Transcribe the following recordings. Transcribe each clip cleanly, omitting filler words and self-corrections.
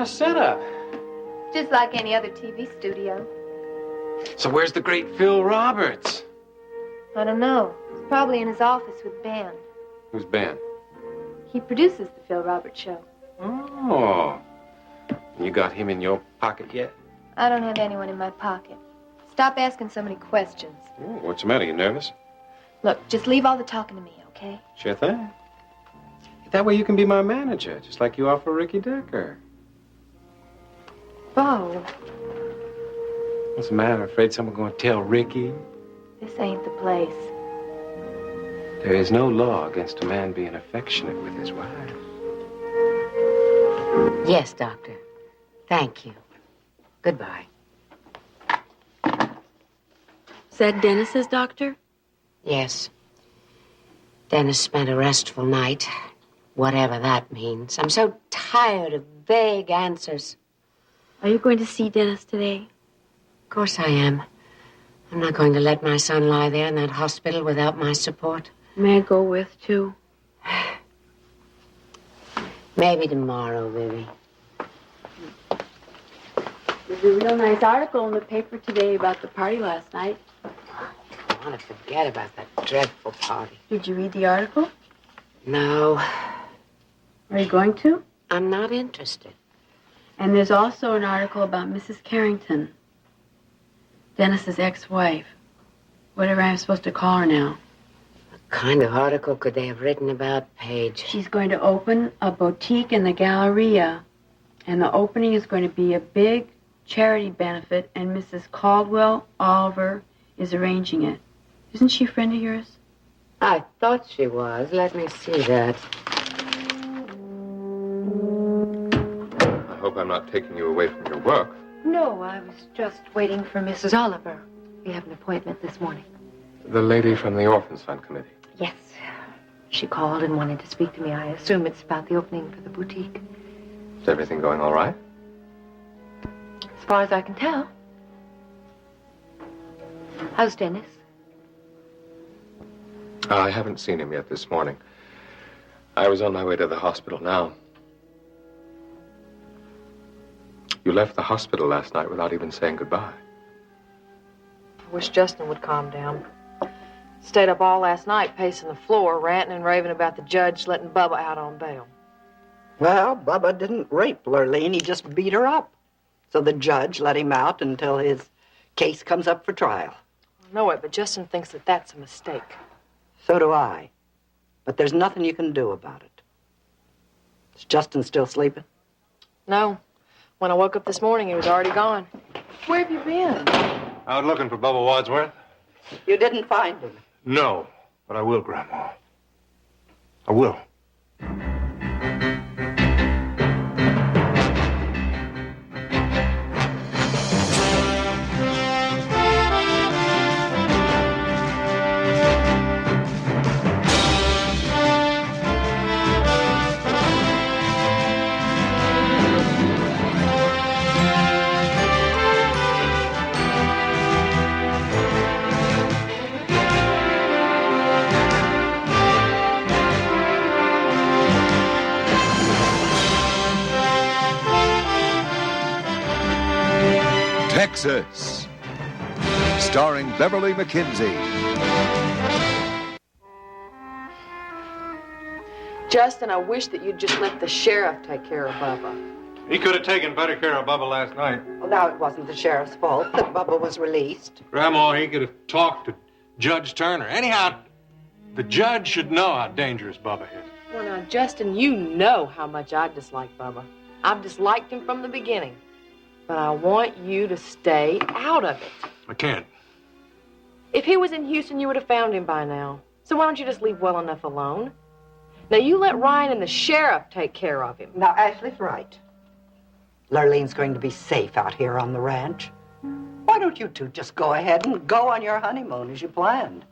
kind of setup? Just like any other TV studio. So where's the great Phil Roberts? I don't know. He's probably in his office with Ben. Who's Ben? He produces the Phil Roberts show. Oh. You got him in your pocket yet? I don't have anyone in my pocket. Stop asking so many questions. Oh, what's the matter? You nervous? Look, just leave all the talking to me, okay? Sure thing. That way you can be my manager, just like you are for Ricky Decker. Bo. What's the matter? Afraid someone's going to tell Ricky? This ain't the place. There is no law against a man being affectionate with his wife. Yes, Doctor. Thank you. Goodbye. Is that Dennis's doctor? Yes. Dennis spent a restful night, whatever that means. I'm so tired of vague answers. Are you going to see Dennis today? Of course I am. I'm not going to let my son lie there in that hospital without my support. May I go with, too? Maybe tomorrow, Vivi. There's a real nice article in the paper today about the party last night. I want to forget about that dreadful party. Did you read the article? No. Are you going to? I'm not interested. And there's also an article about Mrs. Carrington, Dennis's ex-wife. Whatever I'm supposed to call her now. What kind of article could they have written about Paige? She's going to open a boutique in the Galleria. And the opening is going to be a big charity benefit, and Mrs. Caldwell Oliver is arranging it. Isn't she a friend of yours? I thought she was. Let me see that. I hope I'm not taking you away from your work. No, I was just waiting for Mrs. Oliver. We have an appointment this morning. The lady from the Orphans Fund Committee. Yes. She called and wanted to speak to me. I assume it's about the opening for the boutique. Is everything going all right? As far as I can tell. How's Dennis? I haven't seen him yet this morning. I was on my way to the hospital now. You left the hospital last night without even saying goodbye. I wish Justin would calm down. Stayed up all last night pacing the floor, ranting and raving about the judge letting Bubba out on bail. Well, Bubba didn't rape Lurleen. He just beat her up. So the judge let him out until his case comes up for trial. I know it, but Justin thinks that that's a mistake. So do I. But there's nothing you can do about it. Is Justin still sleeping? No. When I woke up this morning, he was already gone. Where have you been? Out looking for Bubba Wadsworth? You didn't find him? No, but I will, Grandma. I will. Texas, starring Beverly McKinsey. Justin, I wish that you'd just let the sheriff take care of Bubba. He could have taken better care of Bubba last night. Well, now it wasn't the sheriff's fault that Bubba was released. Grandma, he could have talked to Judge Turner. Anyhow, the judge should know how dangerous Bubba is. Well, now, Justin, you know how much I dislike Bubba. I've disliked him from the beginning. But I want you to stay out of it. I can't. If he was in Houston, you would have found him by now. So why don't you just leave well enough alone? Now, you let Ryan and the sheriff take care of him. Now, Ashley's right. Lurleen's going to be safe out here on the ranch. Why don't you two just go ahead and go on your honeymoon as you planned?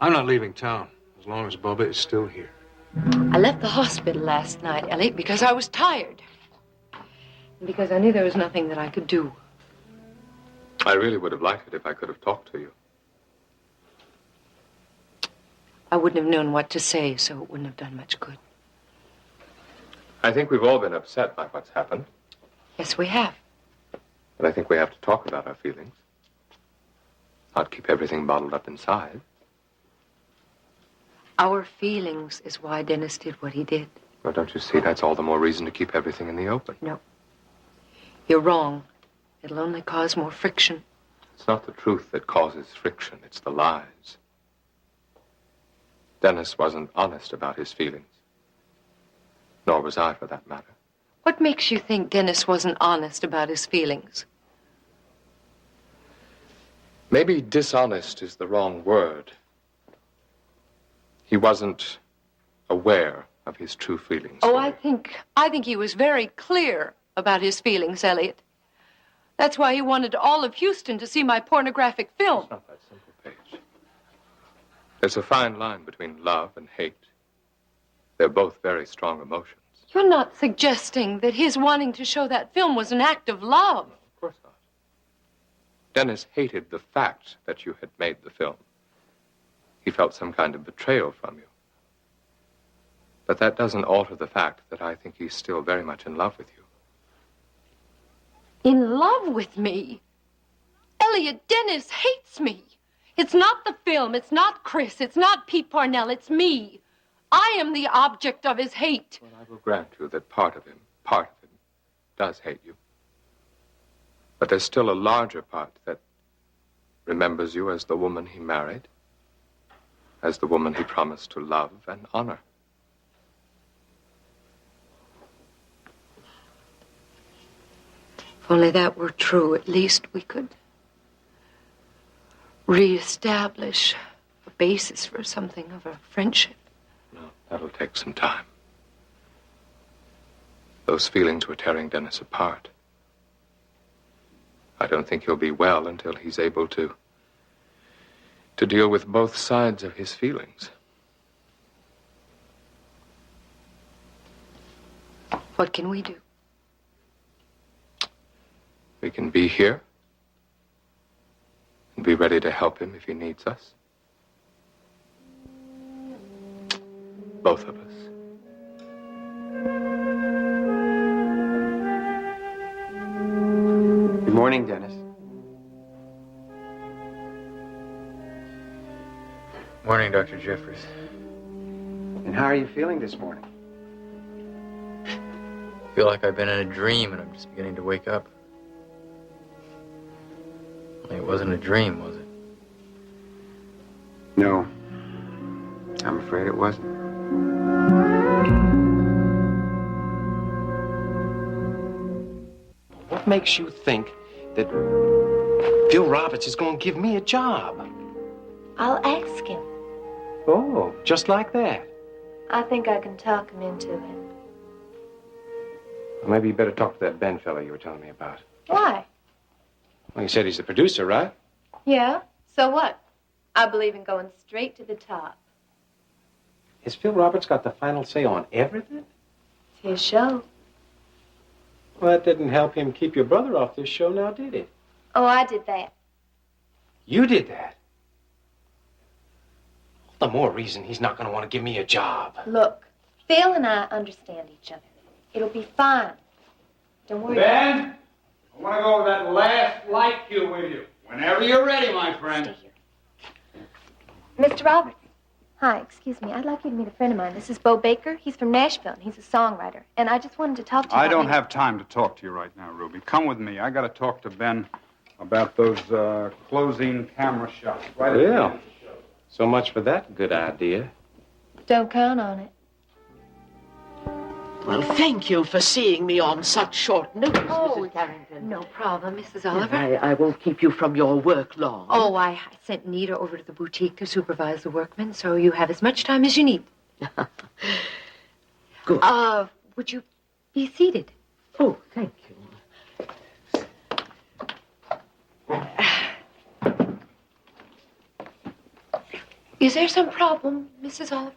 I'm not leaving town as long as Bubba is still here. I left the hospital last night, Elliot, because I was tired. And because I knew there was nothing that I could do. I really would have liked it if I could have talked to you. I wouldn't have known what to say, so it wouldn't have done much good. I think we've all been upset by what's happened, Yes, we have. but I think we have to talk about our feelings. Not keep everything bottled up inside. Our feelings is why Dennis did what he did. Well, don't you see? That's all the more reason to keep everything in the open. No. You're wrong. It'll only cause more friction. It's not the truth that causes friction. It's the lies. Dennis wasn't honest about his feelings. Nor was I, for that matter. What makes you think Dennis wasn't honest about his feelings? Maybe dishonest is the wrong word. He wasn't aware of his true feelings. Oh, I think he was very clear about his feelings, Elliot. That's why he wanted all of Houston to see my pornographic film. It's not that simple, Paige. There's a fine line between love and hate. They're both very strong emotions. You're not suggesting that his wanting to show that film was an act of love. Of course not. Dennis hated the fact that you had made the film. He felt some kind of betrayal from you. But that doesn't alter the fact that I think he's still very much in love with you. In love with me? Elliot, Dennis hates me. It's not the film, it's not Chris, it's not Pete Parnell, it's me. I am the object of his hate. Well, I will grant you that part of him does hate you. But there's still a larger part that remembers you as the woman he married, as the woman he promised to love and honor. If only that were true, at least we could reestablish a basis for something of a friendship. No, that'll take some time. Those feelings were tearing Dennis apart. I don't think he'll be well until he's able to deal with both sides of his feelings. What can we do? We can be here and be ready to help him if he needs us. Both of us. Good morning, Dennis. Morning, Dr. Jeffers. And how are you feeling this morning? I feel like I've been in a dream and I'm just beginning to wake up. Only it wasn't a dream, was it? No. I'm afraid it wasn't. What makes you think that Phil Roberts is going to give me a job? I'll ask him. Oh, just like that. I think I can talk him into it. Well, maybe you better talk to that Ben fellow you were telling me about. Why? Well, you said he's the producer, right? Yeah, so what? I believe in going straight to the top. Has Phil Roberts got the final say on everything? It's his show. Well, that didn't help him keep your brother off this show now, did it? Oh, I did that. You did that? All the more reason he's not going to want to give me a job. Look, Phil and I understand each other. It'll be fine. Don't worry. Ben, I want to go over that last light cue with you. Whenever you're ready, my friend. Stay here. Mr. Roberts. Hi, excuse me. I'd like you to meet a friend of mine. This is Bo Baker. He's from Nashville, and he's a songwriter. And I just wanted to talk to you I about don't maybe- have time to talk to you right now, Ruby. Come with me. I got to talk to Ben about those closing camera shots. Right at the Well, end of the show. so much for that good idea. Don't count on it. Well, thank you for seeing me on such short notice, Oh, Mrs. Carrington. No problem, Mrs. Oliver. I won't keep you from your work long. Oh, I sent Nita over to the boutique to supervise the workmen, so you have as much time as you need. Good. Would you be seated? Oh, thank you. Is there some problem, Mrs. Oliver?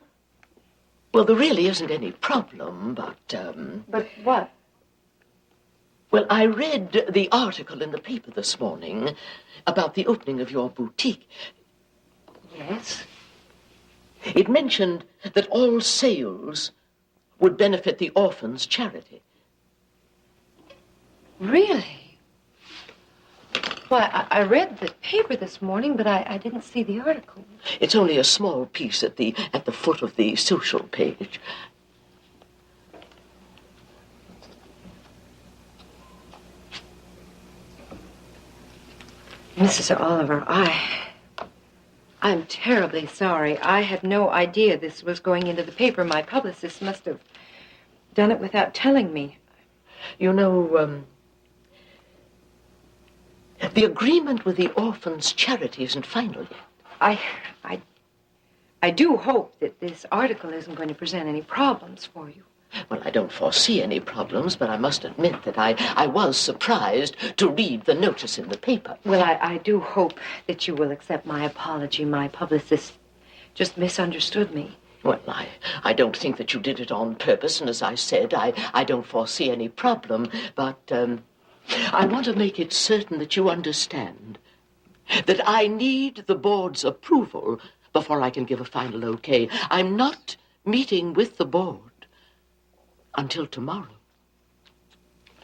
Well, there really isn't any problem, but, But what? well, I read the article in the paper this morning about the opening of your boutique. Yes. It mentioned that all sales would benefit the orphans' charity. Really? Why, I read the paper this morning, but I didn't see the article. It's only a small piece at the foot of the social page. Mrs. Oliver, I'm terribly sorry. I had no idea this was going into the paper. My publicist must have done it without telling me. You know, the agreement with the orphans' charity isn't final yet. I do hope that this article isn't going to present any problems for you. Well, I don't foresee any problems, but I must admit that I was surprised to read the notice in the paper. Well, I do hope that you will accept my apology. My publicist just misunderstood me. Well, I don't think that you did it on purpose, and as I said, I don't foresee any problem, but I want to make it certain that you understand that I need the board's approval before I can give a final okay. I'm not meeting with the board until tomorrow.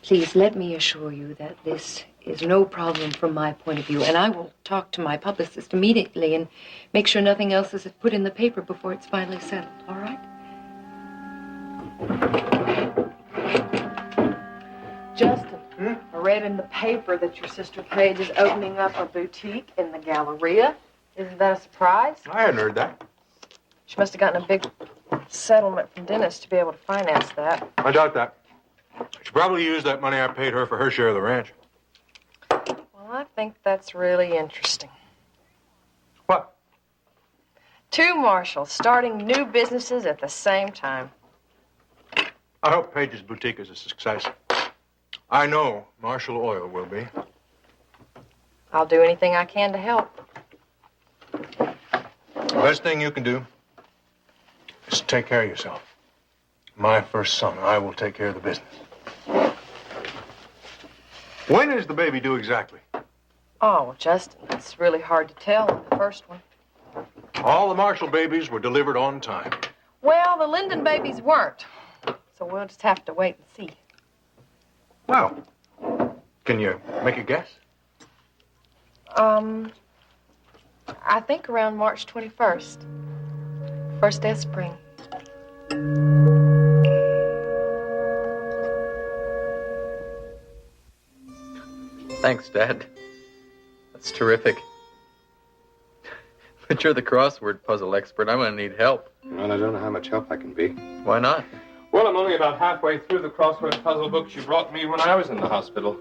Please let me assure you that this is no problem from my point of view, and I will talk to my publicist immediately and make sure nothing else is put in the paper before it's finally settled, all right? Justin, I read in the paper that your sister Paige is opening up a boutique in the Galleria. Isn't that a surprise? I hadn't heard that. She must have gotten a big settlement from Dennis to be able to finance that. I doubt that. She probably used that money I paid her for her share of the ranch. Well, I think that's really interesting. What? Two marshals starting new businesses at the same time. I hope Paige's boutique is a success. I know Marshall Oil will be. I'll do anything I can to help. The best thing you can do is take care of yourself. My first son, I will take care of the business. When is the baby due exactly? Oh, Justin, that's really hard to tell on the first one. All the Marshall babies were delivered on time. Well, the Linden babies weren't. So we'll just have to wait and see. Well, can you make a guess? I think around March 21st. First day of spring. Thanks, Dad. That's terrific. But you're the crossword puzzle expert. I'm going to need help. Well, I don't know how much help I can be. Why not? Well, I'm only about halfway through the crossword puzzle books you brought me when I was in the hospital.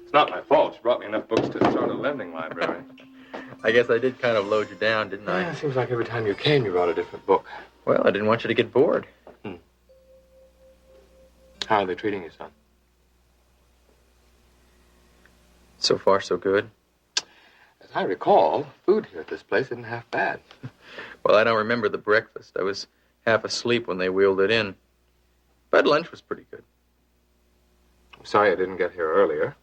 It's not my fault. You brought me enough books to start a lending library. I guess I did kind of load you down, didn't I? Yeah, it seems like every time you came, you brought a different book. Well, I didn't want you to get bored. How are they treating you, son? So far, so good. As I recall, food here at this place isn't half bad. Well, I don't remember the breakfast. I was half asleep when they wheeled it in. But lunch was pretty good. I'm sorry I didn't get here earlier.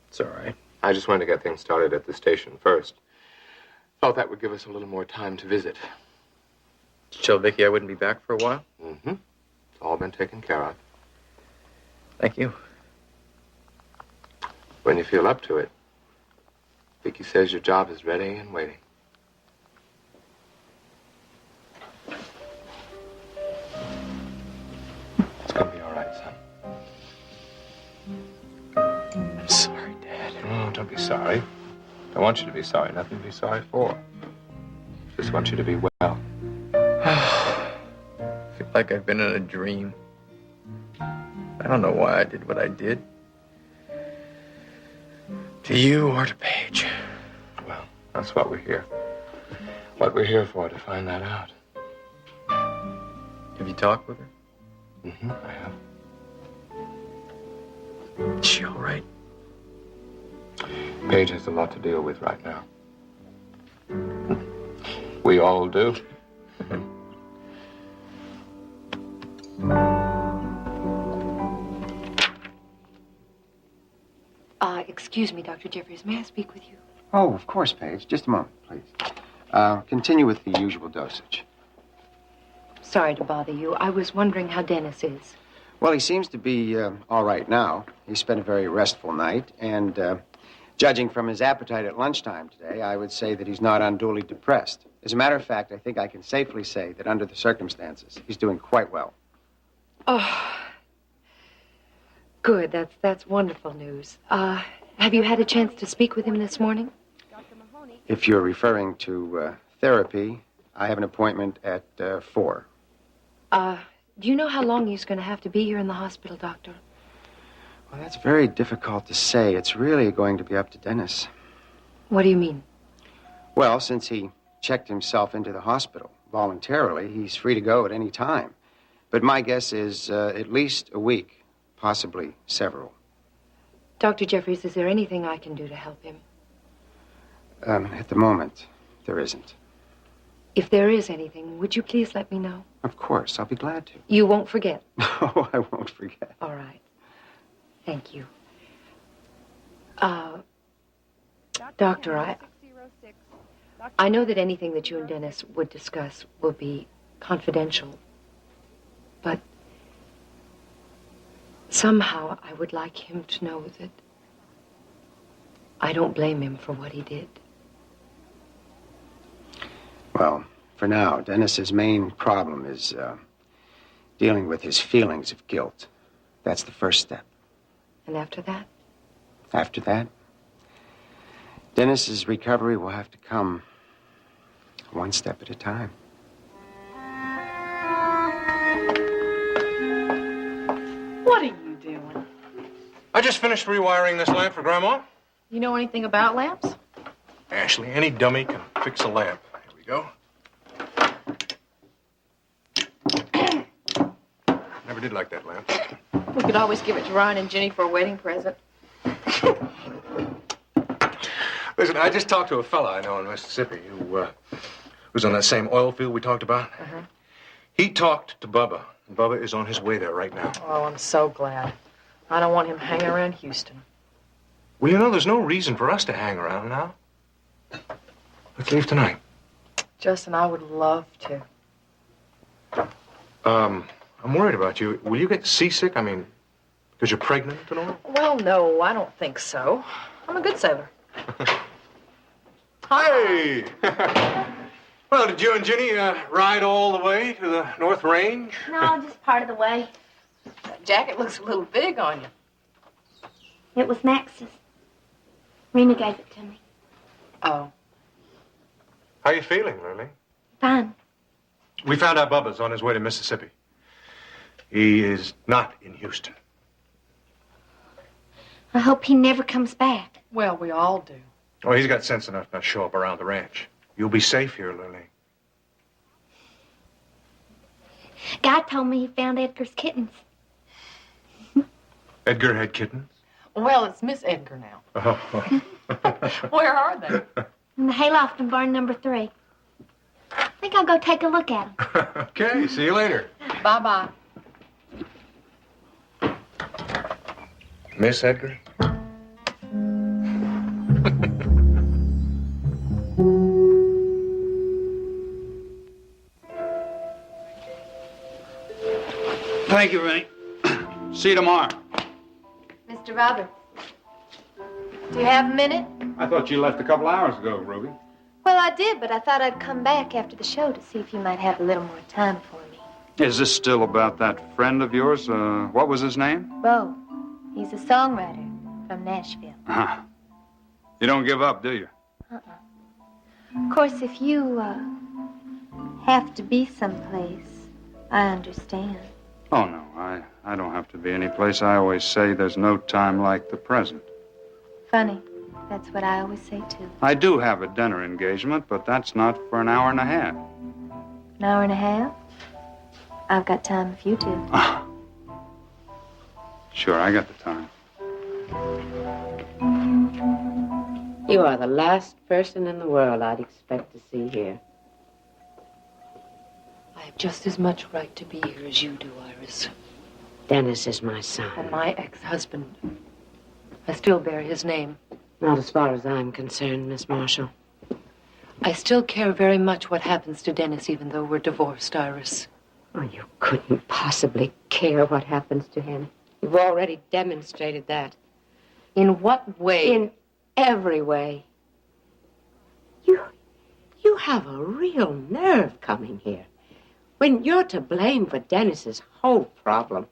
It's all right. I just wanted to get things started at the station first. Thought that would give us a little more time to visit. Did you tell Vicky I wouldn't be back for a while? Mm-hmm. It's all been taken care of. Thank you. When you feel up to it, Vicky says your job is ready and waiting. It's gonna be all right, son. I'm sorry, Dad. Oh, don't be sorry. I want you to be sorry. Nothing to be sorry for. Just want you to be well. I feel like I've been in a dream. I don't know why I did what I did. To you or to Paige. Well, that's what we're here. What we're here for, to find that out. Have you talked with her? Mm-hmm, I have. Is she all right? Paige has a lot to deal with right now. We all do. Excuse me, Dr. Jeffries. May I speak with you? Oh, of course, Paige. Just a moment, please. Continue with the usual dosage. Sorry to bother you. I was wondering how Dennis is. Well, he seems to be all right now. He spent a very restful night, and judging from his appetite at lunchtime today, I would say that he's not unduly depressed. As a matter of fact, I think I can safely say that under the circumstances, he's doing quite well. Oh, good. That's wonderful news. Have you had a chance to speak with him this morning? If you're referring to therapy, I have an appointment at 4. Do you know how long he's going to have to be here in the hospital, Doctor? Well, that's very difficult to say. It's really going to be up to Dennis. What do you mean? Well, since he checked himself into the hospital voluntarily, he's free to go at any time. But my guess is at least a week, possibly several. Dr. Jeffries, is there anything I can do to help him? At the moment, there isn't. If there is anything, would you please let me know? Of course, I'll be glad to. You won't forget. No, I won't forget. All right. Thank you. Doctor, I know that anything that you and Dennis would discuss will be confidential, but somehow I would like him to know that I don't blame him for what he did. Well, for now, Dennis's main problem is dealing with his feelings of guilt. That's the first step. And after that? After that, Dennis's recovery will have to come one step at a time. What are you doing? I just finished rewiring this lamp for Grandma. You know anything about lamps? Ashley, any dummy can fix a lamp. Here we go. Never did like that lamp. We could always give it to Ryan and Jenny for a wedding present. Listen, I just talked to a fella I know in Mississippi who was on that same oil field we talked about. Uh-huh. He talked to Bubba, and Bubba is on his way there right now. Oh, I'm so glad. I don't want him hanging around Houston. Well, you know, there's no reason for us to hang around now. Let's leave tonight. Justin, I would love to. I'm worried about you. Will you get seasick? I mean, because you're pregnant and all? Well, no, I don't think so. I'm a good sailor. Hey! Well, did you and Jenny ride all the way to the North Range? No, just part of the way. That jacket looks a little big on you. It was Max's. Rena gave it to me. Oh. How you feeling, Lily? Fine. We found out Bubba's on his way to Mississippi. He is not in Houston. I hope he never comes back. Well, we all do. Oh, he's got sense enough not to show up around the ranch. You'll be safe here, Lily. Guy told me he found Edgar's kittens. Edgar had kittens? Well, it's Miss Edgar now. Oh. Where are they? In the hayloft in barn number 3. I think I'll go take a look at them. Okay, see you later. Bye-bye. Miss Edgar? Thank you, Ray. See you tomorrow. Mr. Roberts, do you have a minute? I thought you left a couple hours ago, Ruby. Well, I did, but I thought I'd come back after the show to see if you might have a little more time for me. Is this still about that friend of yours? What was his name? Bo. He's a songwriter from Nashville. Uh-huh. You don't give up, do you? Of course, if you have to be someplace, I understand. Oh, no, I don't have to be any place. I always say there's no time like the present. Funny. That's what I always say, too. I do have a dinner engagement, but that's not for an hour and a half. An hour and a half? I've got time if you do. Sure, I got the time. You are the last person in the world I'd expect to see here. I have just as much right to be here as you do, Iris. Dennis is my son. And my ex-husband. I still bear his name. Not as far as I'm concerned, Miss Marshall. I still care very much what happens to Dennis, even though we're divorced, Iris. Oh, you couldn't possibly care what happens to him. You've already demonstrated that. In what way? In every way. You have a real nerve coming here when you're to blame for Dennis's whole problem.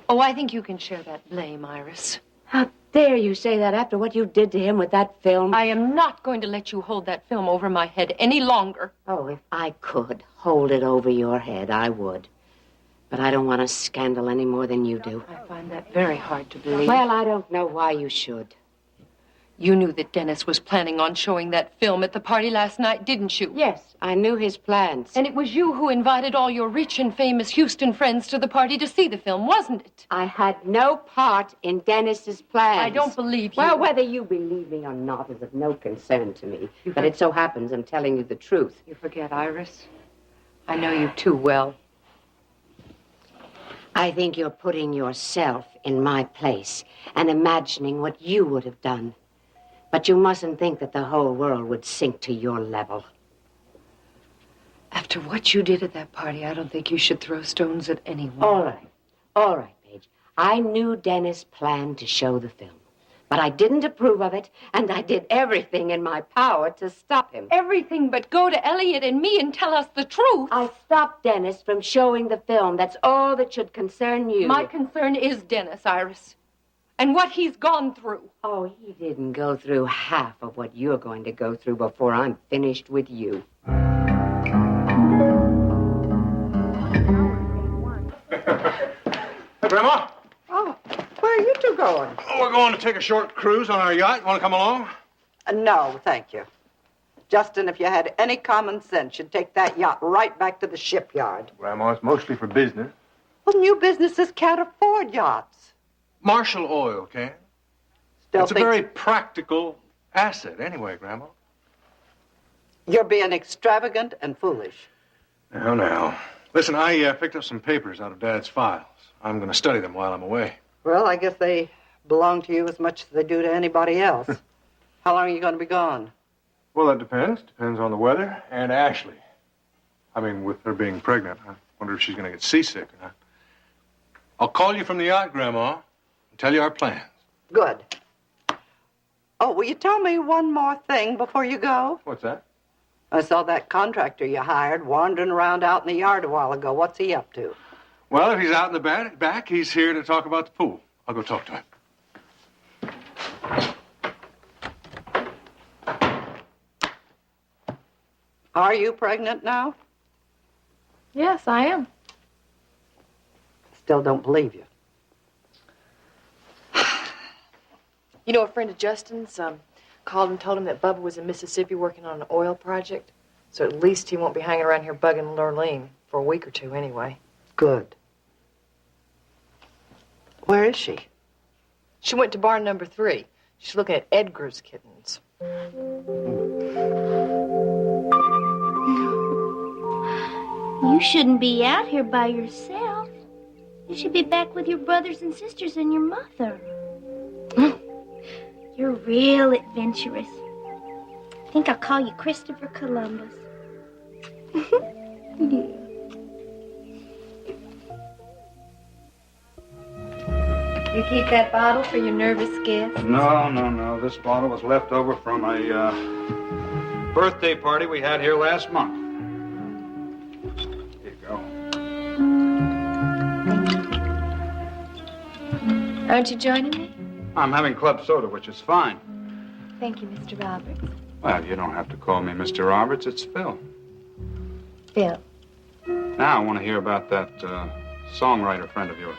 Oh, I think you can share that blame, Iris. How dare you say that after what you did to him with that film? I am not going to let you hold that film over my head any longer. Oh, if I could hold it over your head, I would. But I don't want a scandal any more than you do. I find that very hard to believe. Well, I don't know why you should. You knew that Dennis was planning on showing that film at the party last night, didn't you? Yes, I knew his plans. And it was you who invited all your rich and famous Houston friends to the party to see the film, wasn't it? I had no part in Dennis's plans. I don't believe you. Well, whether you believe me or not is of no concern to me. But it so happens I'm telling you the truth. You forget, Iris. I know you too well. I think you're putting yourself in my place and imagining what you would have done. But you mustn't think that the whole world would sink to your level. After what you did at that party, I don't think you should throw stones at anyone. All right, Paige. I knew Dennis planned to show the film. But I didn't approve of it, and I did everything in my power to stop him. Everything but go to Elliot and me and tell us the truth. I stopped Dennis from showing the film. That's all that should concern you. My concern is Dennis, Iris, and what he's gone through. Oh, he didn't go through half of what you're going to go through before I'm finished with you. Hey, Grandma. Oh, where are you two going? Oh, we're going to take a short cruise on our yacht. Want to come along? No, thank you. Justin, if you had any common sense, you'd take that yacht right back to the shipyard. Grandma, it's mostly for business. Well, new businesses can't afford yachts. Marshall Oil can. Still It's a very practical asset anyway, Grandma. You're being extravagant and foolish. Now. Listen, I picked up some papers out of Dad's files. I'm going to study them while I'm away. Well, I guess they belong to you as much as they do to anybody else. How long are you going to be gone? Well, that depends. Depends on the weather and Ashley. I mean, with her being pregnant, I wonder if she's going to get seasick or not. I'll call you from the yacht, Grandma, and tell you our plans. Good. Oh, will you tell me one more thing before you go? What's that? I saw that contractor you hired wandering around out in the yard a while ago. What's he up to? Well, if he's out in the back, he's here to talk about the pool. I'll go talk to him. Are you pregnant now? Yes, I am. Still don't believe you. You know, a friend of Justin's called and told him that Bubba was in Mississippi working on an oil project. So at least he won't be hanging around here bugging Lurleen for a week or two anyway. Good. Where is she? She went to bar number 3. She's looking at Edgar's kittens. You shouldn't be out here by yourself. You should be back with your brothers and sisters and your mother. You're real adventurous. I think I'll call you Christopher Columbus. You keep that bottle for your nervous guests? No. This bottle was left over from a birthday party we had here last month. Here you go. Aren't you joining me? I'm having club soda, which is fine. Thank you, Mr. Roberts. Well, you don't have to call me Mr. Roberts. It's Phil. Phil. Now I want to hear about that songwriter friend of yours.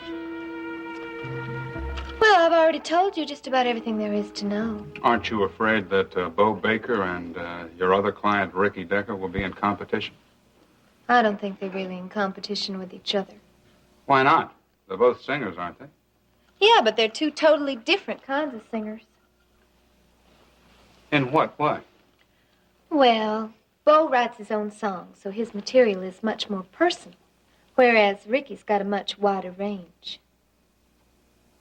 Well, I've already told you just about everything there is to know. Aren't you afraid that Bo Baker and your other client, Ricky Decker, will be in competition? I don't think they're really in competition with each other. Why not? They're both singers, aren't they? Yeah, but they're two totally different kinds of singers. In what way? Well, Bo writes his own songs, so his material is much more personal, whereas Ricky's got a much wider range.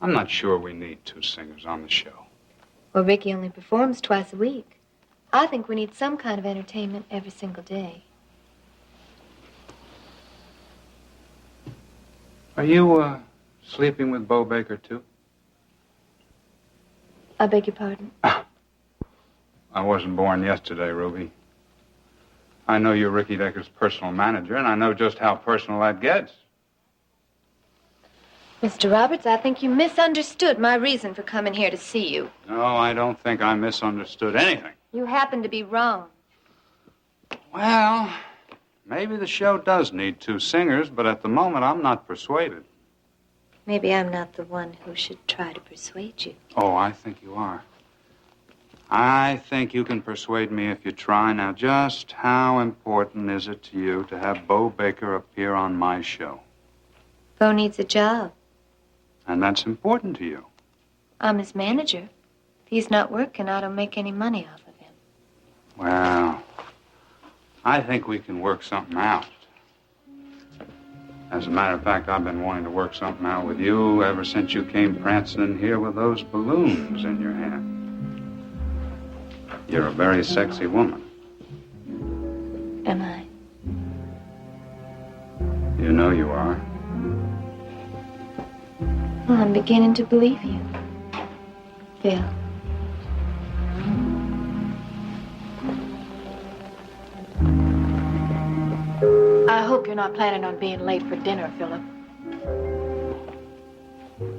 I'm not sure we need two singers on the show. Well, Ricky only performs twice a week. I think we need some kind of entertainment every single day. Are you, sleeping with Bo Baker, too? I beg your pardon? I wasn't born yesterday, Ruby. I know you're Ricky Decker's personal manager, and I know just how personal that gets. Mr. Roberts, I think you misunderstood my reason for coming here to see you. No, I don't think I misunderstood anything. You happen to be wrong. Well, maybe the show does need 2 singers, but at the moment I'm not persuaded. Maybe I'm not the one who should try to persuade you. Oh, I think you are. I think you can persuade me if you try. Now, just how important is it to you to have Bo Baker appear on my show? Bo needs a job. And that's important to you. I'm his manager. If he's not working, I don't make any money off of him. Well, I think we can work something out. As a matter of fact, I've been wanting to work something out with you ever since you came prancing in here with those balloons in your hand. You're a very sexy woman. Am I? You know you are. Well, I'm beginning to believe you, Phil. I hope you're not planning on being late for dinner, Philip.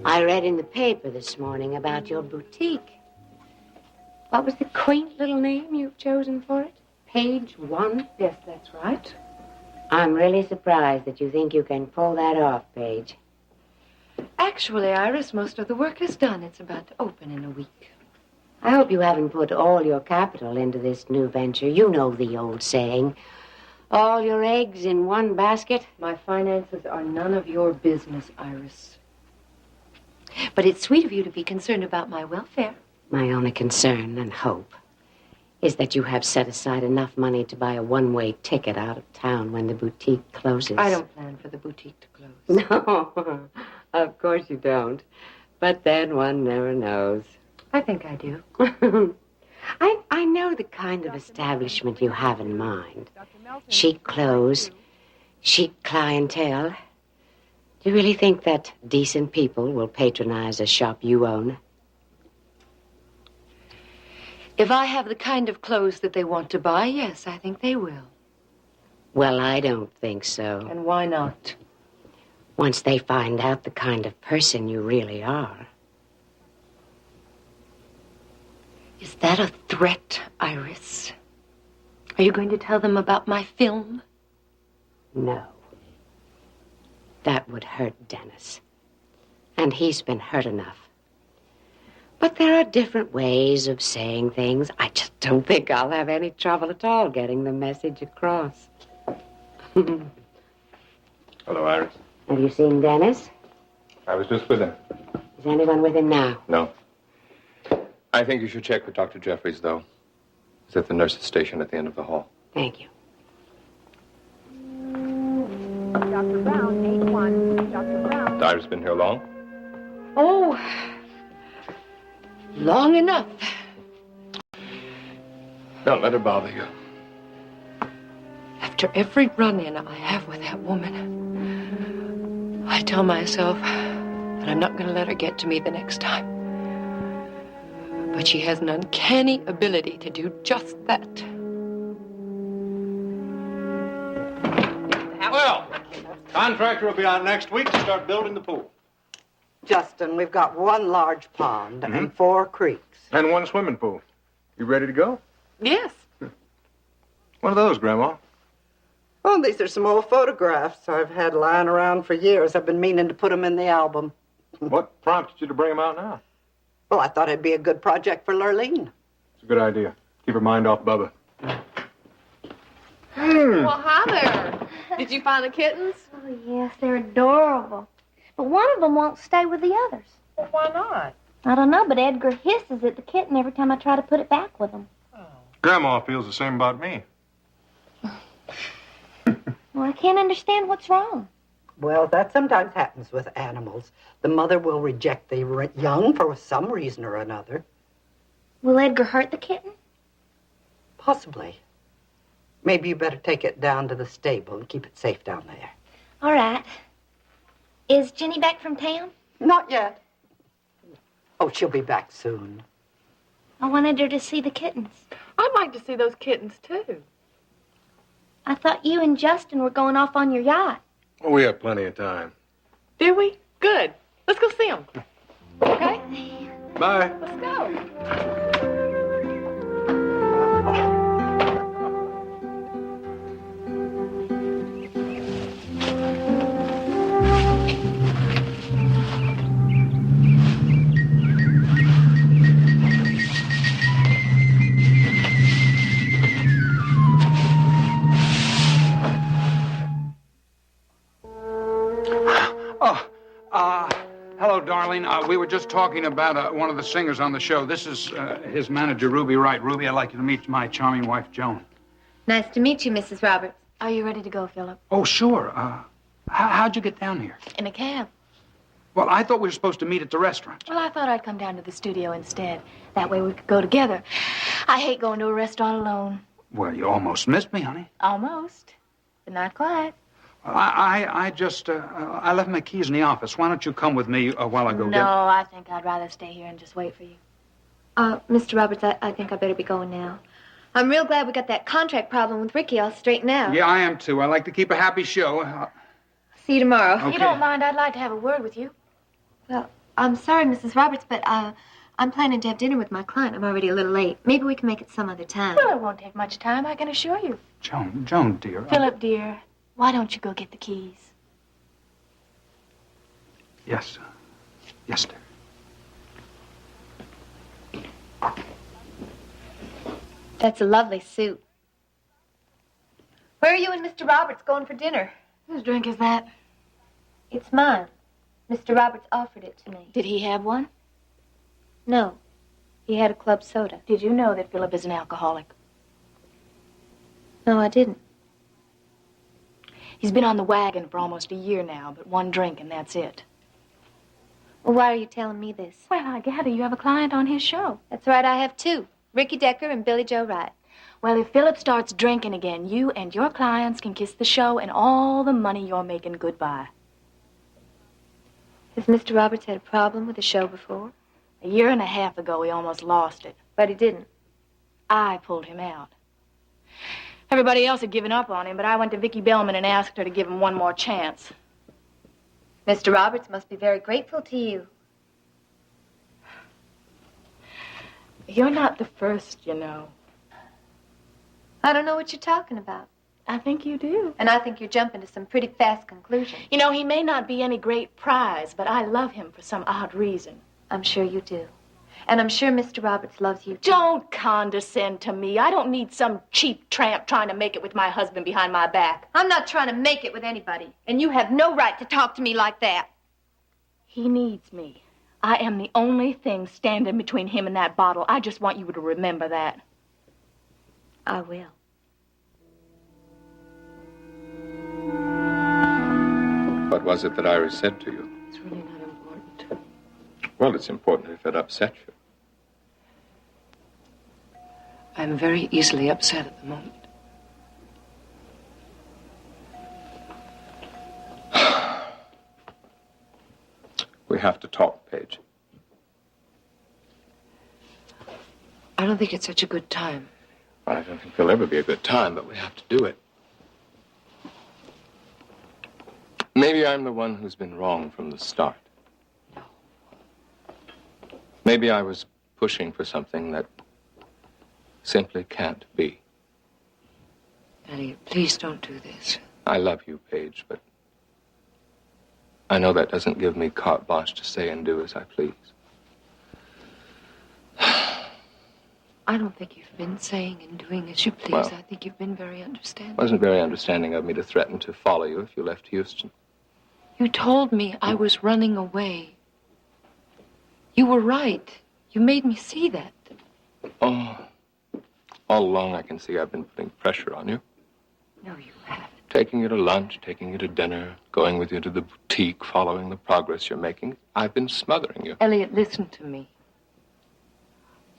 I read in the paper this morning about your boutique. What was the quaint little name you've chosen for it? Page 1? Yes, that's right. I'm really surprised that you think you can pull that off, Paige. Actually, Iris, most of the work is done. It's about to open in a week. I hope you haven't put all your capital into this new venture. You know the old saying, all your eggs in one basket. My finances are none of your business, Iris. But it's sweet of you to be concerned about my welfare. My only concern and hope is that you have set aside enough money to buy a one-way ticket out of town when the boutique closes. I don't plan for the boutique to close. No, of course you don't. But then one never knows. I think I do. I know the kind of establishment you have in mind. Chic clothes, chic clientele. Do you really think that decent people will patronize a shop you own? If I have the kind of clothes that they want to buy, yes, I think they will. Well, I don't think so. And why not? Once they find out the kind of person you really are. Is that a threat, Iris? Are you going to tell them about my film? No. That would hurt Dennis. And he's been hurt enough. But there are different ways of saying things. I just don't think I'll have any trouble at all getting the message across. Hello, Iris. Have you seen Dennis? I was just with him. Is anyone with him now? No. I think you should check with Dr. Jeffries, though. He's at the nurse's station at the end of the hall. Thank you. Dr. Brown, 8-1. Dr. Brown. Has Iris been here long? Oh, long enough. Don't let her bother you. After every run-in I have with that woman, I tell myself that I'm not going to let her get to me the next time. But she has an uncanny ability to do just that. Well, contractor will be out next week to start building the pool. Justin, we've got one large pond and 4 creeks. And 1 swimming pool. You ready to go? Yes. One of those, Grandma. Oh, these are some old photographs I've had lying around for years. I've been meaning to put them in the album. What prompted you to bring them out now? Well, I thought it'd be a good project for Lurleen. It's a good idea. Keep her mind off Bubba. Well, hi there. Did you find the kittens? Oh, yes, they're adorable. But one of them won't stay with the others. Well, why not? I don't know, but Edgar hisses at the kitten every time I try to put it back with him. Grandma feels the same about me. Well, I can't understand what's wrong. Well, that sometimes happens with animals. The mother will reject the young for some reason or another. Will Edgar hurt the kitten? Possibly. Maybe you better take it down to the stable and keep it safe down there. All right. Is Jenny back from town? Not yet. Oh, she'll be back soon. I wanted her to see the kittens. I'd like to see those kittens, too. I thought you and Justin were going off on your yacht. Well, we have plenty of time. Do we? Good. Let's go see them. Okay? Bye. Let's go. Hello, darling. We were just talking about one of the singers on the show. This is his manager, Ruby Wright. Ruby, I'd like you to meet my charming wife, Joan. Nice to meet you, Mrs. Roberts. Are you ready to go, Philip? Oh, sure. How'd you get down here? In a cab. Well, I thought we were supposed to meet at the restaurant. Well, I thought I'd come down to the studio instead. That way we could go together. I hate going to a restaurant alone. Well, you almost missed me, honey. Almost. But not quite. I left my keys in the office. Why don't you come with me while I go get them? No, I think I'd rather stay here and just wait for you. Mr. Roberts, I think I better be going now. I'm real glad we got that contract problem with Ricky all straightened out. Yeah, I am too. I like to keep a happy show. See you tomorrow. If you don't mind, I'd like to have a word with you. Well, I'm sorry, Mrs. Roberts, but I'm planning to have dinner with my client. I'm already a little late. Maybe we can make it some other time. Well, it won't take much time, I can assure you. Joan, dear. Philip, dear, why don't you go get the keys? Yes. Yes, dear. That's a lovely suit. Where are you and Mr. Roberts going for dinner? Whose drink is that? It's mine. Mr. Roberts offered it to me. Did he have one? No. He had a club soda. Did you know that Philip is an alcoholic? No, I didn't. He's been on the wagon for almost a year now, but one drink and that's it. Well, why are you telling me this? Well, I gather you have a client on his show. That's right, I have two. Ricky Decker and Billy Joe Wright. Well, if Philip starts drinking again, you and your clients can kiss the show and all the money you're making goodbye. Has Mr. Roberts had a problem with the show before? A year and a half ago, he almost lost it. But he didn't. I pulled him out. Everybody else had given up on him, but I went to Vicki Bellman and asked her to give him one more chance. Mr. Roberts must be very grateful to you. You're not the first, you know. I don't know what you're talking about. I think you do. And I think you're jumping to some pretty fast conclusions. You know, he may not be any great prize, but I love him for some odd reason. I'm sure you do. And I'm sure Mr. Roberts loves you, too. Don't condescend to me. I don't need some cheap tramp trying to make it with my husband behind my back. I'm not trying to make it with anybody. And you have no right to talk to me like that. He needs me. I am the only thing standing between him and that bottle. I just want you to remember that. I will. What was it that Iris said to you? It's really not important. Well, it's important if it upsets you. I'm very easily upset at the moment. We have to talk, Paige. I don't think it's such a good time. I don't think there'll ever be a good time, but we have to do it. Maybe I'm the one who's been wrong from the start. No. Maybe I was pushing for something that simply can't be. Elliot, please don't do this. I love you, Paige, but I know that doesn't give me carte blanche to say and do as I please. I don't think you've been saying and doing as you please. Well, I think you've been very understanding. It wasn't very understanding of me to threaten to follow you if you left Houston. You told me I was running away. You were right. You made me see that. Oh, all along I can see I've been putting pressure on you. No, you haven't. Taking you to lunch, taking you to dinner, going with you to the boutique, following the progress you're making. I've been smothering you. Elliot, listen to me.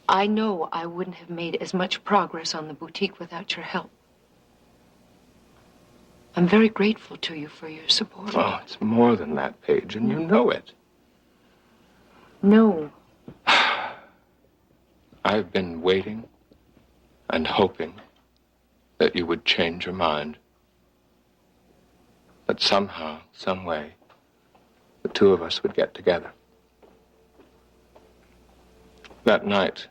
I know I wouldn't have made as much progress on the boutique without your help. I'm very grateful to you for your support. Oh, it's more than that, Paige, and you know it. No. I've been waiting and hoping that you would change your mind. That somehow, some way, the two of us would get together. That night,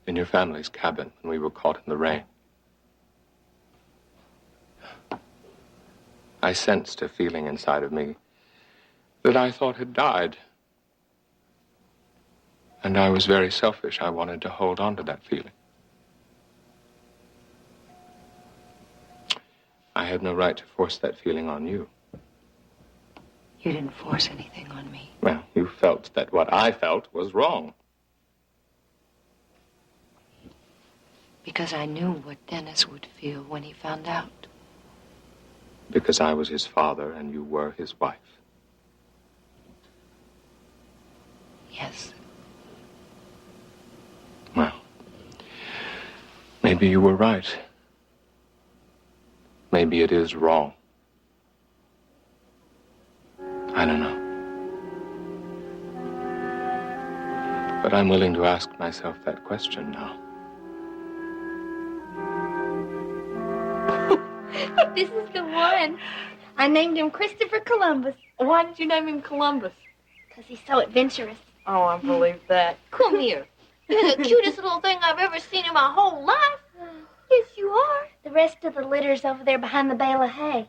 in your family's cabin, when we were caught in the rain, I sensed a feeling inside of me that I thought had died. And I was very selfish. I wanted to hold on to that feeling. I had no right to force that feeling on you. You didn't force anything on me. Well, you felt that what I felt was wrong. Because I knew what Dennis would feel when he found out. Because I was his father and you were his wife. Yes. Well, maybe you were right. Maybe it is wrong. I don't know. But I'm willing to ask myself that question now. This is the one. I named him Christopher Columbus. Why did you name him Columbus? Because he's so adventurous. Oh, I believe that. Come here. You're the cutest little thing I've ever seen in my whole life. Yes, you are. The rest of the litter's over there behind the bale of hay.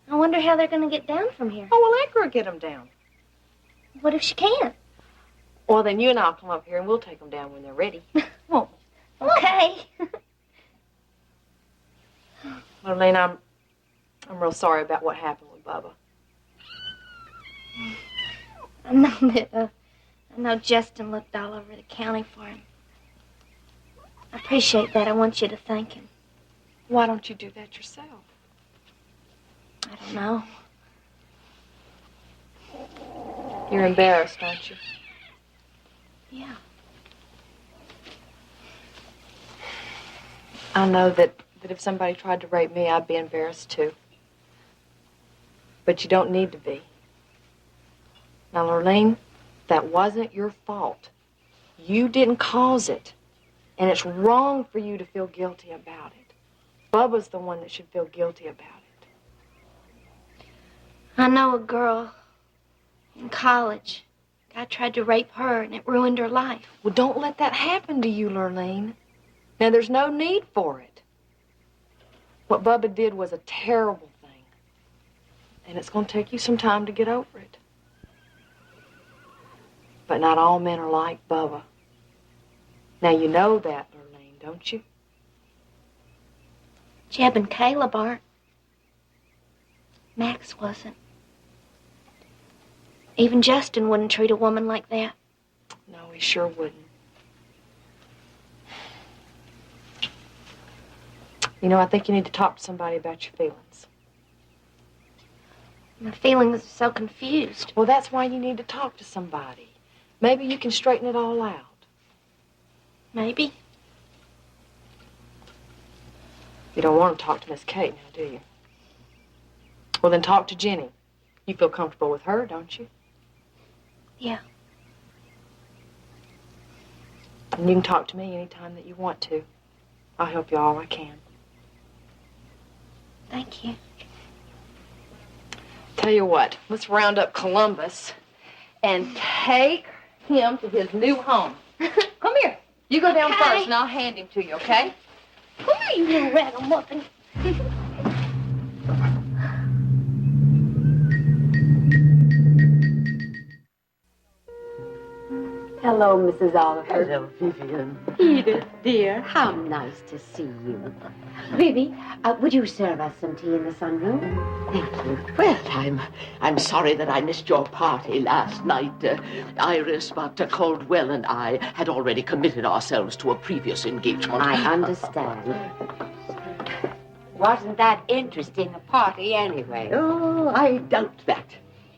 I wonder how they're going to get down from here. Oh, well, let her get them down. What if she can't? Well, then you and I'll come up here and we'll take them down when they're ready. Well, okay. Lorraine, I'm real sorry about what happened with Bubba. I know Justin looked all over the county for him. I appreciate that. I want you to thank him. Why don't you do that yourself? I don't know. You're embarrassed, aren't you? Yeah. I know that if somebody tried to rape me, I'd be embarrassed too. But you don't need to be. Now, Lurleen, that wasn't your fault. You didn't cause it. And it's wrong for you to feel guilty about it. Bubba's the one that should feel guilty about it. I know a girl in college. Guy tried to rape her, and it ruined her life. Well, don't let that happen to you, Lurleen. Now, there's no need for it. What Bubba did was a terrible thing. And it's going to take you some time to get over it. But not all men are like Bubba. Now, you know that, Lurleen, don't you? Jeb and Caleb aren't. Max wasn't. Even Justin wouldn't treat a woman like that. No, he sure wouldn't. You know, I think you need to talk to somebody about your feelings. My feelings are so confused. Well, that's why you need to talk to somebody. Maybe you can straighten it all out. Maybe. You don't want to talk to Miss Kate now, do you? Well, then talk to Jenny. You feel comfortable with her, don't you? Yeah. And you can talk to me anytime that you want to. I'll help you all I can. Thank you. Tell you what, let's round up Columbus and take him to his new home. Come here. You go down first, and I'll hand him to you, okay? Come here, you little ragamuffin. Hello, Mrs. Oliver. Hello, Vivian. Edith, dear, how nice to see you. Vivi, would you serve us some tea in the sunroom? Thank you. Well, I'm sorry that I missed your party last night, Iris, but Caldwell and I had already committed ourselves to a previous engagement. I understand. Wasn't that interesting a party anyway? Oh, I doubt that.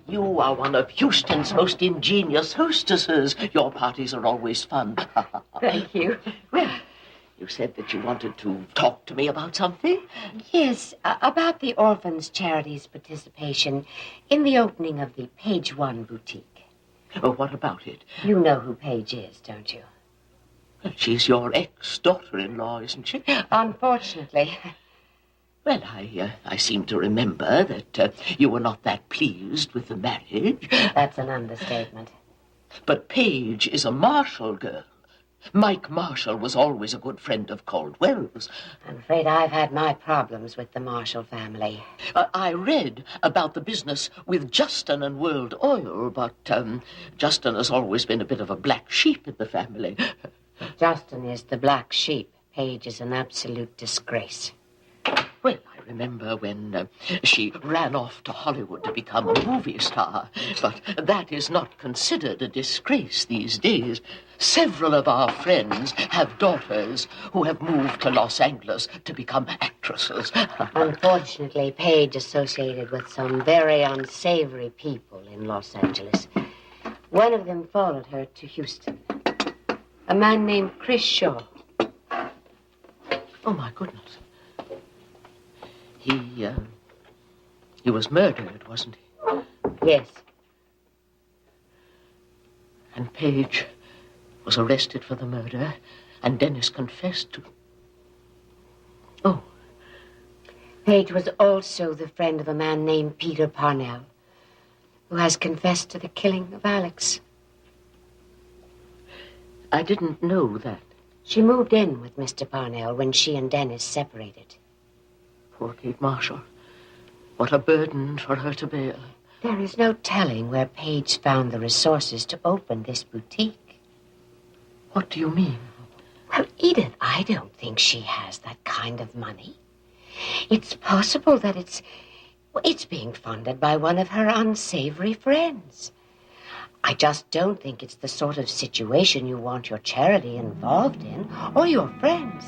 You are one of Houston's most ingenious hostesses. Your parties are always fun. Thank you. Well, You said that you wanted to talk to me about something? Yes, about the Orphans Charities participation in the opening of the Page One boutique. Oh, what about it? You know who Paige is, don't you? She's your ex-daughter-in-law, isn't she? Unfortunately. Well, I seem to remember that you were not that pleased with the marriage. That's an understatement. But Paige is a Marshall girl. Mike Marshall was always a good friend of Caldwell's. I'm afraid I've had my problems with the Marshall family. I read about the business with Justin and World Oil, but Justin has always been a bit of a black sheep in the family. Justin is the black sheep. Paige is an absolute disgrace. Well, I remember when she ran off to Hollywood to become a movie star, but that is not considered a disgrace these days. Several of our friends have daughters who have moved to Los Angeles to become actresses. Unfortunately, Paige associated with some very unsavory people in Los Angeles. One of them followed her to Houston. A man named Chris Shaw. Oh, my goodness. He was murdered, wasn't he? Yes. And Paige was arrested for the murder, and Dennis confessed to... Oh. Paige was also the friend of a man named Peter Parnell, who has confessed to the killing of Alex. I didn't know that. She moved in with Mr. Parnell when she and Dennis separated. Poor Kate Marshall. What a burden for her to bear. There is no telling where Paige found the resources to open this boutique. What do you mean? Well, Edith, I don't think she has that kind of money. It's possible that it's being funded by one of her unsavory friends. I just don't think it's the sort of situation you want your charity involved in, or your friends.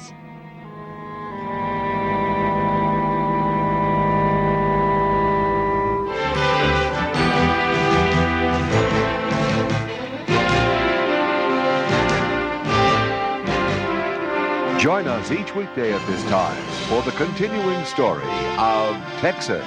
Join us each weekday at this time for the continuing story of Texas.